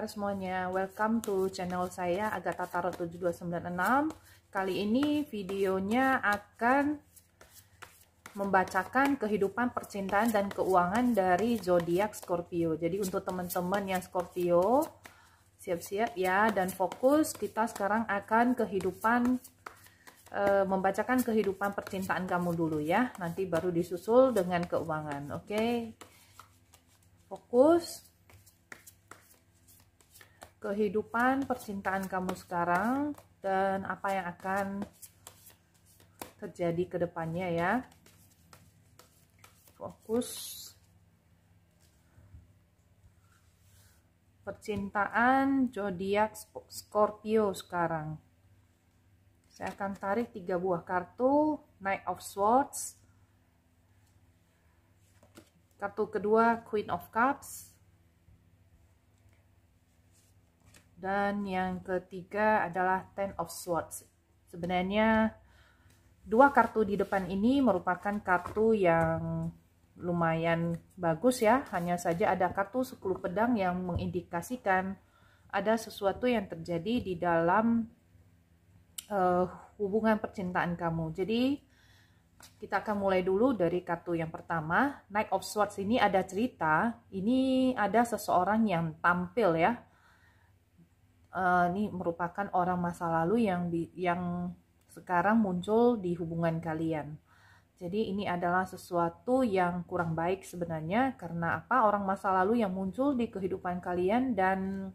kabar semuanya? Welcome to channel saya Agatha Tarot 7296. Kali ini videonya akan membacakan kehidupan percintaan dan keuangan dari zodiak Scorpio. Jadi untuk teman-teman yang Scorpio, siap-siap ya, dan fokus. Kita sekarang akan membacakan kehidupan percintaan kamu dulu ya. Nanti baru disusul dengan keuangan. Oke. Fokus. Kehidupan percintaan kamu sekarang dan apa yang akan terjadi ke depannya ya. Fokus. Percintaan zodiak Scorpio sekarang. Saya akan tarik 3 buah kartu. Knight of Swords. Kartu kedua Queen of Cups. Dan yang ketiga adalah Ten of Swords. Sebenarnya 2 kartu di depan ini merupakan kartu yang lumayan bagus ya. Hanya saja ada kartu 10 pedang yang mengindikasikan ada sesuatu yang terjadi di dalam hubungan percintaan kamu. Jadi kita akan mulai dulu dari kartu yang pertama. Knight of Swords ini ada cerita. Ini ada seseorang yang tampil ya. Ini merupakan orang masa lalu yang sekarang muncul di hubungan kalian. Jadi ini adalah sesuatu yang kurang baik sebenarnya. Karena apa? Orang masa lalu yang muncul di kehidupan kalian, dan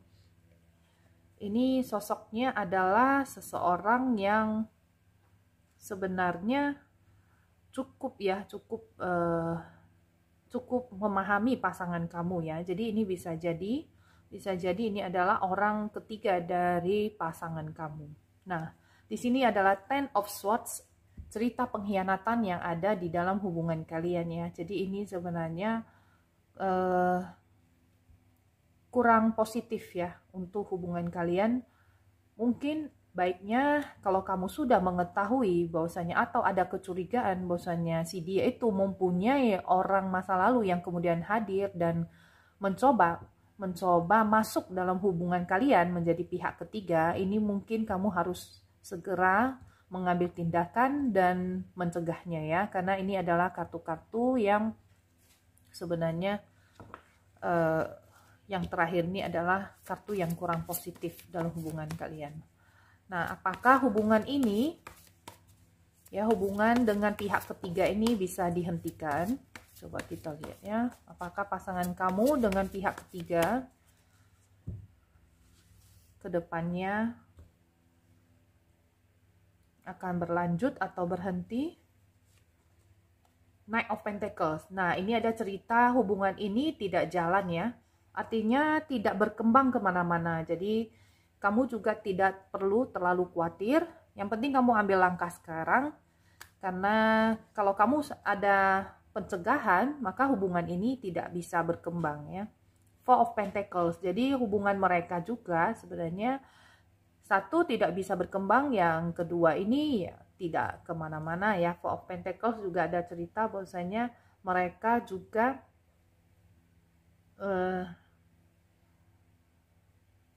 ini sosoknya adalah seseorang yang sebenarnya cukup memahami pasangan kamu ya. Jadi ini bisa jadi ini adalah orang ketiga dari pasangan kamu. Nah, di sini adalah Ten of Swords, cerita pengkhianatan yang ada di dalam hubungan kalian ya. Jadi ini sebenarnya kurang positif ya untuk hubungan kalian. Mungkin baiknya kalau kamu sudah mengetahui bahwasanya atau ada kecurigaan bahwasanya si dia itu mempunyai orang masa lalu yang kemudian hadir dan mencoba masuk dalam hubungan kalian menjadi pihak ketiga, ini mungkin kamu harus segera mengambil tindakan dan mencegahnya ya, karena ini adalah kartu-kartu yang sebenarnya yang terakhir ini adalah kartu yang kurang positif dalam hubungan kalian. Nah, apakah hubungan ini ya, hubungan dengan pihak ketiga ini bisa dihentikan? Coba kita lihat ya, apakah pasangan kamu dengan pihak ketiga ke depannya akan berlanjut atau berhenti? Knight of Pentacles. Nah, ini ada cerita hubungan ini tidak jalan ya. Artinya tidak berkembang kemana-mana. Jadi, kamu juga tidak perlu terlalu khawatir. Yang penting kamu ambil langkah sekarang. Karena kalau kamu ada pencegahan, maka hubungan ini tidak bisa berkembang ya. Four of Pentacles. Jadi hubungan mereka juga sebenarnya satu tidak bisa berkembang, yang kedua ini ya tidak kemana-mana ya. Four of Pentacles juga ada cerita bahwasanya mereka juga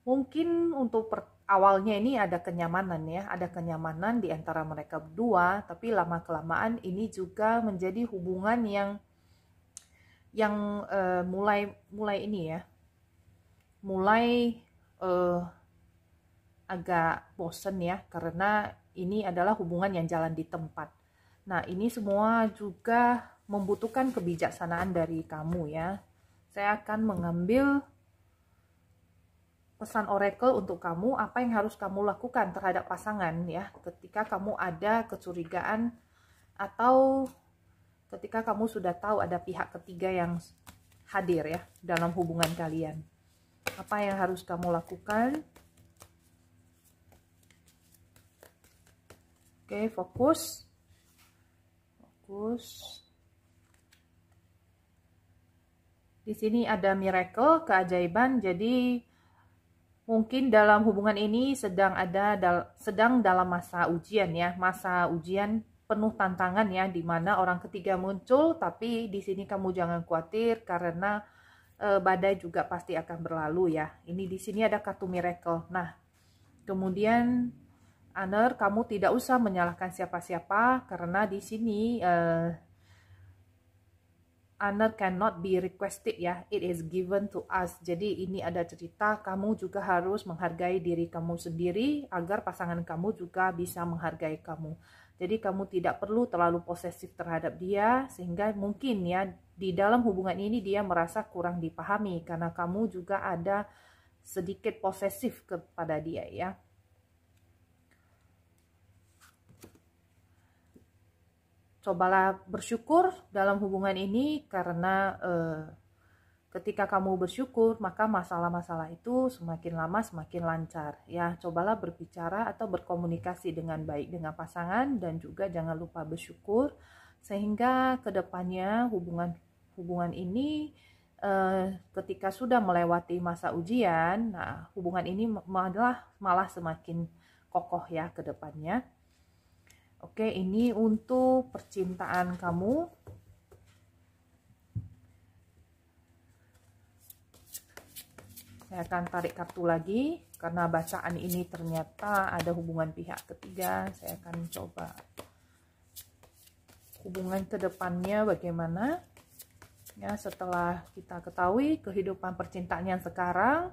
mungkin untuk awalnya ini ada kenyamanan ya, ada kenyamanan di antara mereka berdua, tapi lama-kelamaan ini juga menjadi hubungan yang mulai ini ya, mulai agak bosen ya, karena ini adalah hubungan yang jalan di tempat. Nah, ini semua juga membutuhkan kebijaksanaan dari kamu ya. Saya akan mengambil pesan oracle untuk kamu, apa yang harus kamu lakukan terhadap pasangan ya, ketika kamu ada kecurigaan atau ketika kamu sudah tahu ada pihak ketiga yang hadir ya dalam hubungan kalian. Apa yang harus kamu lakukan? Oke, fokus. Di sini ada miracle, keajaiban. Jadi mungkin dalam hubungan ini sedang dalam masa ujian ya, masa ujian penuh tantangan ya, dimana orang ketiga muncul. Tapi di sini kamu jangan khawatir karena badai juga pasti akan berlalu ya. Ini di sini ada kartu miracle. Nah, kemudian Aner, kamu tidak usah menyalahkan siapa-siapa karena di sini Honor cannot be requested ya, it is given to us. Jadi ini ada cerita kamu juga harus menghargai diri kamu sendiri agar pasangan kamu juga bisa menghargai kamu. Jadi kamu tidak perlu terlalu posesif terhadap dia sehingga mungkin ya di dalam hubungan ini dia merasa kurang dipahami karena kamu juga ada sedikit posesif kepada dia ya. Cobalah bersyukur dalam hubungan ini karena ketika kamu bersyukur maka masalah-masalah itu semakin lama semakin lancar ya. Cobalah berbicara atau berkomunikasi dengan baik dengan pasangan dan juga jangan lupa bersyukur sehingga kedepannya hubungan ini ketika sudah melewati masa ujian, nah hubungan ini malah semakin kokoh ya ke depannya. Oke, ini untuk percintaan kamu. Saya akan tarik kartu lagi karena bacaan ini ternyata ada hubungan pihak ketiga. Saya akan coba hubungan ke depannya bagaimana. Ya, setelah kita ketahui kehidupan percintaannya sekarang,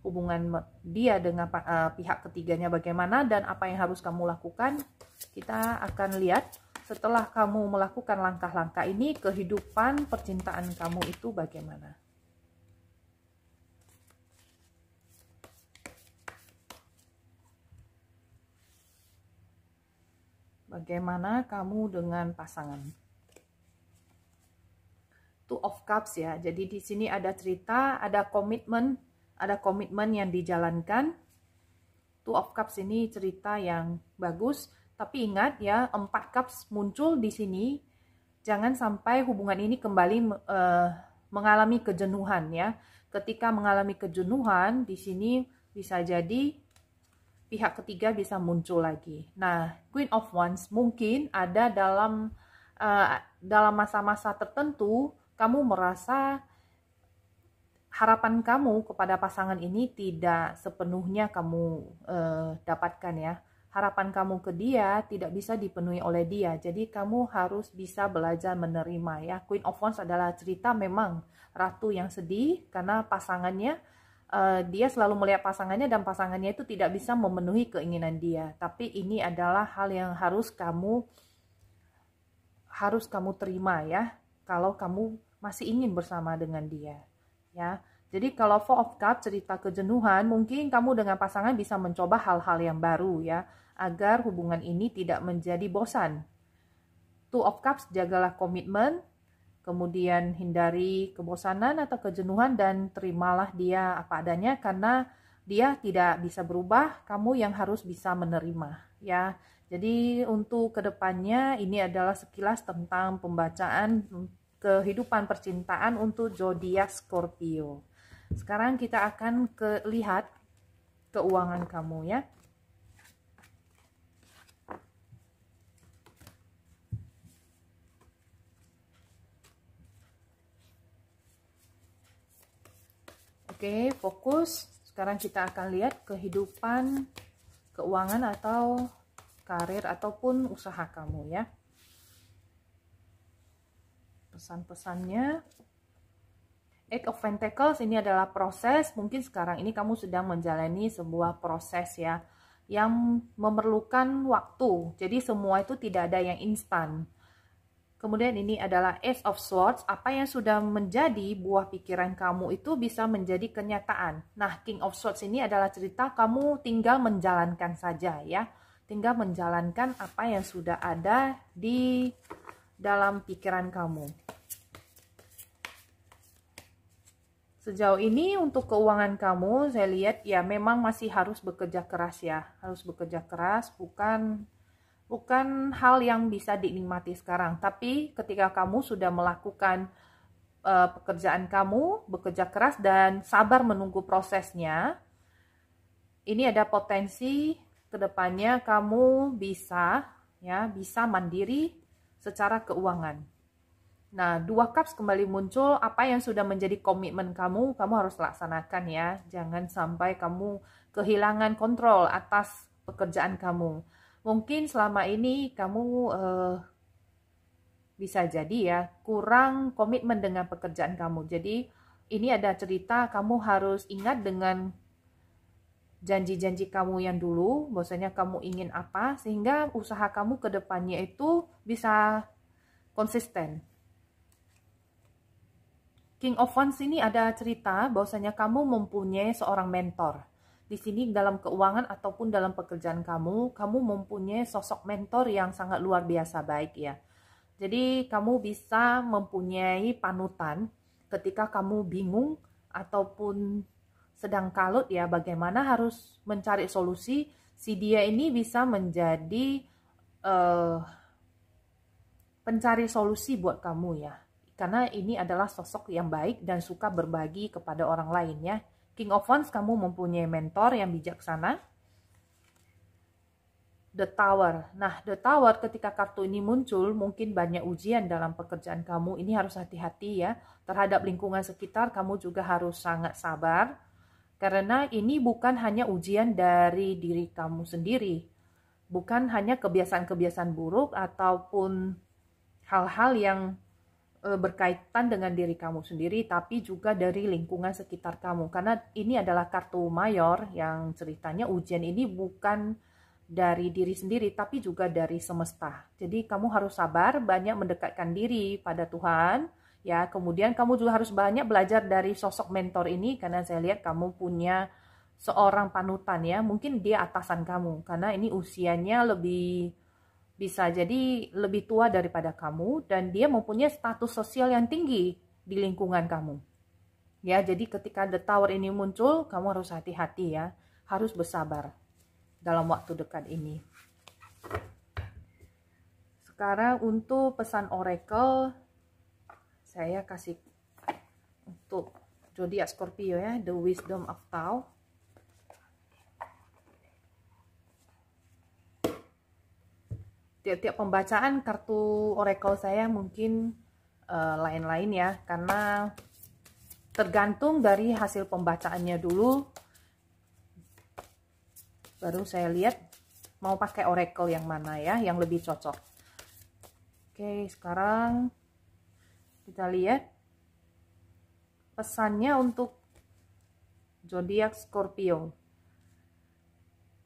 hubungan dia dengan pihak ketiganya bagaimana dan apa yang harus kamu lakukan, kita akan lihat setelah kamu melakukan langkah-langkah ini, kehidupan percintaan kamu itu bagaimana. Bagaimana kamu dengan pasangan? Two of Cups ya, jadi di sini ada cerita, ada komitmen yang dijalankan. Two of Cups ini cerita yang bagus, tapi ingat ya, 4 Cups muncul di sini. Jangan sampai hubungan ini kembali mengalami kejenuhan ya. Ketika mengalami kejenuhan, di sini bisa jadi pihak ketiga bisa muncul lagi. Nah, Queen of Wands mungkin ada dalam masa-masa tertentu kamu merasa harapan kamu kepada pasangan ini tidak sepenuhnya kamu dapatkan ya. Harapan kamu ke dia tidak bisa dipenuhi oleh dia. Jadi kamu harus bisa belajar menerima ya. Queen of Wands adalah cerita memang ratu yang sedih karena pasangannya, dia selalu melihat pasangannya dan pasangannya itu tidak bisa memenuhi keinginan dia. Tapi ini adalah hal yang harus kamu terima ya. Kalau kamu masih ingin bersama dengan dia ya. Jadi kalau Four of Cups cerita kejenuhan, mungkin kamu dengan pasangan bisa mencoba hal-hal yang baru ya, agar hubungan ini tidak menjadi bosan. Two of Cups, jagalah komitmen, kemudian hindari kebosanan atau kejenuhan dan terimalah dia apa adanya karena dia tidak bisa berubah, kamu yang harus bisa menerima ya. Jadi untuk kedepannya ini adalah sekilas tentang pembacaan kehidupan percintaan untuk zodiak Scorpio. Sekarang kita akan lihat keuangan kamu ya. Oke, fokus. Sekarang kita akan lihat kehidupan keuangan atau karir ataupun usaha kamu ya. Pesan-pesannya, Eight of Pentacles ini adalah proses. Mungkin sekarang ini kamu sedang menjalani sebuah proses ya, yang memerlukan waktu. Jadi semua itu tidak ada yang instan. Kemudian ini adalah Ace of Swords. Apa yang sudah menjadi buah pikiran kamu itu bisa menjadi kenyataan. Nah, King of Swords ini adalah cerita kamu tinggal menjalankan saja ya. Tinggal menjalankan apa yang sudah ada di dalam pikiran kamu. Sejauh ini untuk keuangan kamu, saya lihat ya memang masih harus bekerja keras ya. Harus bekerja keras, bukan hal yang bisa dinikmati sekarang. Tapi ketika kamu sudah melakukan pekerjaan kamu, bekerja keras dan sabar menunggu prosesnya, ini ada potensi kedepannya kamu bisa mandiri secara keuangan. Nah, 2 cups kembali muncul, apa yang sudah menjadi komitmen kamu, kamu harus laksanakan ya. Jangan sampai kamu kehilangan kontrol atas pekerjaan kamu. Mungkin selama ini kamu bisa jadi ya kurang komitmen dengan pekerjaan kamu. Jadi ini ada cerita kamu harus ingat dengan janji-janji kamu yang dulu, bahwasanya kamu ingin apa, sehingga usaha kamu ke depannya itu bisa konsisten. King of Wands ini ada cerita bahwasanya kamu mempunyai seorang mentor. Di sini dalam keuangan ataupun dalam pekerjaan kamu mempunyai sosok mentor yang sangat luar biasa baik ya. Jadi kamu bisa mempunyai panutan ketika kamu bingung ataupun sedang kalut ya, bagaimana harus mencari solusi. Si dia ini bisa menjadi pencari solusi buat kamu ya. Karena ini adalah sosok yang baik dan suka berbagi kepada orang lain ya. King of Wands, kamu mempunyai mentor yang bijaksana. The Tower. Nah, The Tower ketika kartu ini muncul, mungkin banyak ujian dalam pekerjaan kamu. Ini harus hati-hati ya. Terhadap lingkungan sekitar, kamu juga harus sangat sabar. Karena ini bukan hanya ujian dari diri kamu sendiri. Bukan hanya kebiasaan-kebiasaan buruk ataupun hal-hal yang berkaitan dengan diri kamu sendiri, tapi juga dari lingkungan sekitar kamu. Karena ini adalah kartu mayor yang ceritanya ujian ini bukan dari diri sendiri, tapi juga dari semesta. Jadi kamu harus sabar, banyak mendekatkan diri pada Tuhan, ya. Kemudian kamu juga harus banyak belajar dari sosok mentor ini, karena saya lihat kamu punya seorang panutan ya. Mungkin dia atasan kamu, karena ini usianya bisa jadi lebih tua daripada kamu, dan dia mempunyai status sosial yang tinggi di lingkungan kamu. Ya, jadi ketika The Tower ini muncul, kamu harus hati-hati ya, harus bersabar dalam waktu dekat ini. Sekarang untuk pesan oracle, saya kasih untuk zodiak Scorpio ya, The Wisdom of Tao. Tiap-tiap pembacaan kartu oracle saya mungkin lain-lain ya, karena tergantung dari hasil pembacaannya dulu, baru saya lihat mau pakai oracle yang mana ya, yang lebih cocok. Oke, sekarang kita lihat pesannya untuk zodiak Scorpio.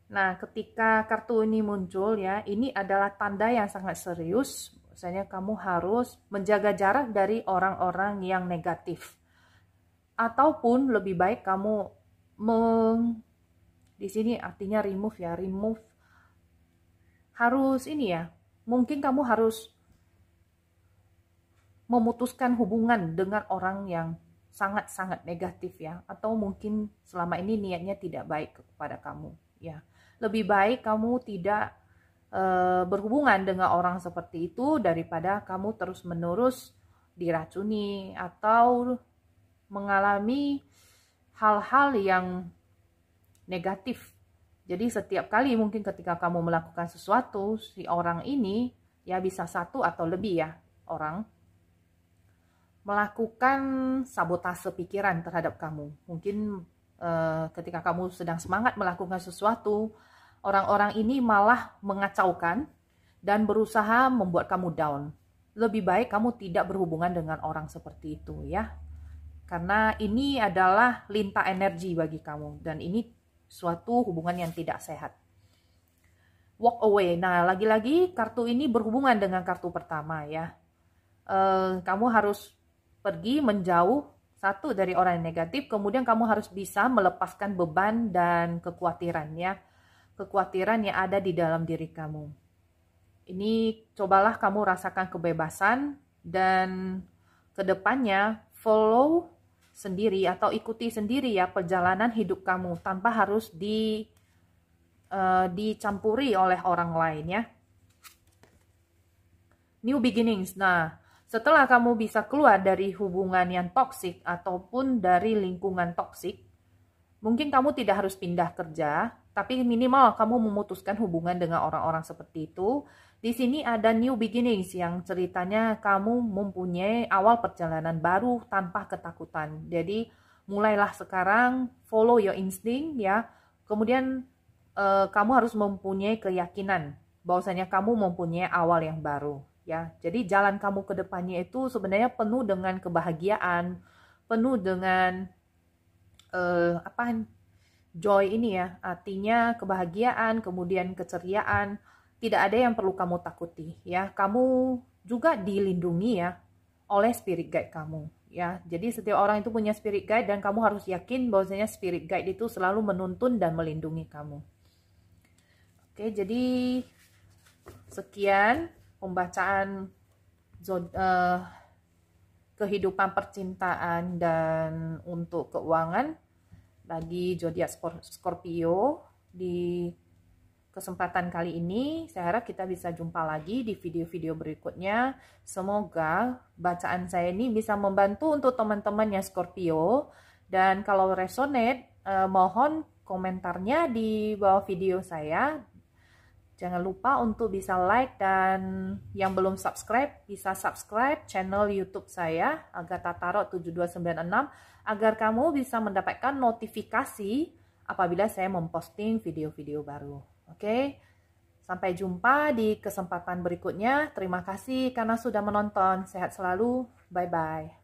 Nah, ketika kartu ini muncul ya, ini adalah tanda yang sangat serius. Misalnya kamu harus menjaga jarak dari orang-orang yang negatif. Ataupun lebih baik kamu di sini artinya remove ya, remove. Harus ini ya, mungkin kamu harus memutuskan hubungan dengan orang yang sangat-sangat negatif ya, atau mungkin selama ini niatnya tidak baik kepada kamu ya. Lebih baik kamu tidak berhubungan dengan orang seperti itu daripada kamu terus-menerus diracuni atau mengalami hal-hal yang negatif. Jadi setiap kali mungkin ketika kamu melakukan sesuatu, si orang ini ya bisa satu atau lebih ya orang melakukan sabotase pikiran terhadap kamu. Mungkin ketika kamu sedang semangat melakukan sesuatu, orang-orang ini malah mengacaukan dan berusaha membuat kamu down. Lebih baik kamu tidak berhubungan dengan orang seperti itu ya. Karena ini adalah lintah energi bagi kamu, dan ini suatu hubungan yang tidak sehat. Walk away. Nah, lagi-lagi kartu ini berhubungan dengan kartu pertama ya. Kamu harus pergi menjauh satu dari orang yang negatif, kemudian kamu harus bisa melepaskan beban dan kekhawatiran ya. Kekhawatiran yang ada di dalam diri kamu. Ini cobalah kamu rasakan kebebasan, dan kedepannya follow sendiri atau ikuti sendiri ya perjalanan hidup kamu tanpa harus dicampuri oleh orang lain ya. New beginnings. Nah, setelah kamu bisa keluar dari hubungan yang toksik ataupun dari lingkungan toksik, mungkin kamu tidak harus pindah kerja, Tapi minimal kamu memutuskan hubungan dengan orang-orang seperti itu. Di sini ada new beginnings yang ceritanya kamu mempunyai awal perjalanan baru tanpa ketakutan. Jadi mulailah sekarang, follow your instinct ya. Kemudian kamu harus mempunyai keyakinan bahwasanya kamu mempunyai awal yang baru ya. Jadi jalan kamu ke depannya itu sebenarnya penuh dengan kebahagiaan, penuh dengan joy ini ya, artinya kebahagiaan, kemudian keceriaan. Tidak ada yang perlu kamu takuti ya. Kamu juga dilindungi ya oleh spirit guide kamu ya. Jadi setiap orang itu punya spirit guide dan kamu harus yakin bahwasanya spirit guide itu selalu menuntun dan melindungi kamu. Oke, jadi sekian pembacaan kehidupan percintaan dan untuk keuangan bagi zodiak Scorpio. Di kesempatan kali ini saya harap kita bisa jumpa lagi di video-video berikutnya. Semoga bacaan saya ini bisa membantu untuk teman-teman yang Scorpio, dan kalau resonate mohon komentarnya di bawah video saya. Jangan lupa untuk bisa like, dan yang belum subscribe bisa subscribe channel YouTube saya Agatha Tarot 7296 agar kamu bisa mendapatkan notifikasi apabila saya memposting video-video baru. Oke, sampai jumpa di kesempatan berikutnya. Terima kasih karena sudah menonton. Sehat selalu. Bye-bye.